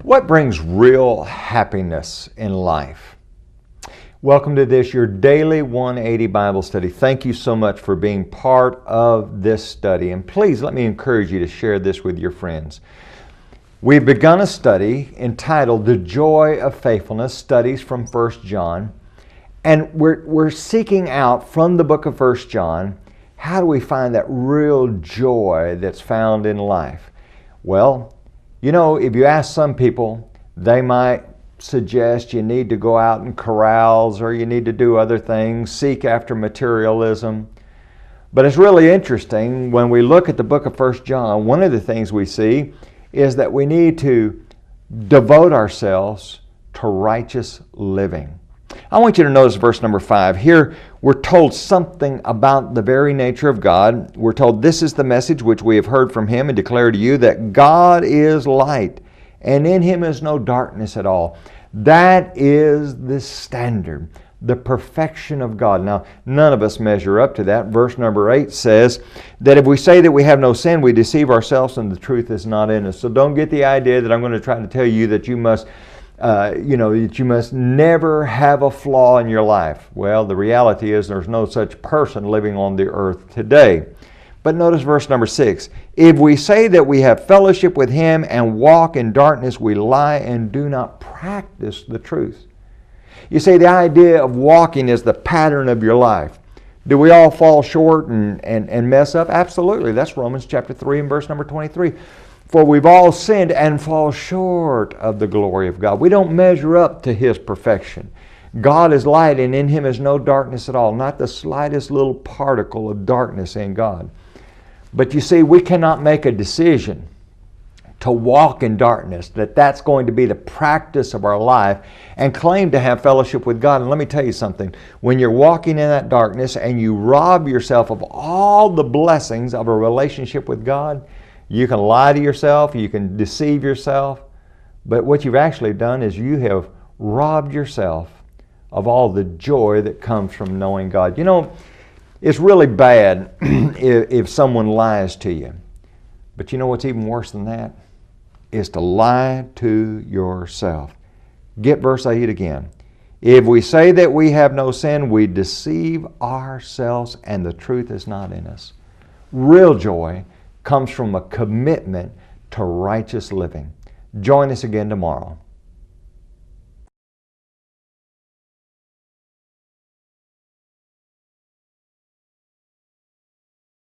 What brings real happiness in life? Welcome to this, your daily 180 Bible study. Thank you so much for being part of this study. And please let me encourage you to share this with your friends. We've begun a study entitled The Joy of Faithfulness, Studies from 1 John. And we're seeking out from the book of 1 John, how do we find that real joy that's found in life? Well, you know, if you ask some people, they might suggest you need to go out in corrals or you need to do other things, seek after materialism. But it's really interesting when we look at the book of 1 John, one of the things we see is that we need to devote ourselves to righteous living. I want you to notice verse number 5. Here we're told something about the very nature of God. We're told this is the message which we have heard from Him and declare to you that God is light and in Him is no darkness at all. That is the standard, the perfection of God. Now, none of us measure up to that. Verse number 8 says that if we say that we have no sin, we deceive ourselves and the truth is not in us. So don't get the idea that I'm going to try to tell you that you must that you must never have a flaw in your life. Well, the reality is there's no such person living on the earth today. But notice verse number 6. If we say that we have fellowship with Him and walk in darkness, we lie and do not practice the truth. You see, the idea of walking is the pattern of your life. Do we all fall short and mess up? Absolutely. That's Romans chapter 3 and verse number 23. For we've all sinned and fall short of the glory of God. We don't measure up to His perfection. God is light and in Him is no darkness at all. Not the slightest little particle of darkness in God. But you see, we cannot make a decision to walk in darkness, that's going to be the practice of our life, and claim to have fellowship with God. And let me tell you something. When you're walking in that darkness and you rob yourself of all the blessings of a relationship with God, you can lie to yourself, you can deceive yourself, but what you've actually done is you have robbed yourself of all the joy that comes from knowing God. You know, it's really bad if someone lies to you. But you know what's even worse than that? Is to lie to yourself. Get verse 8 again. If we say that we have no sin, we deceive ourselves and the truth is not in us. Real joy comes from a commitment to righteous living. Join us again tomorrow.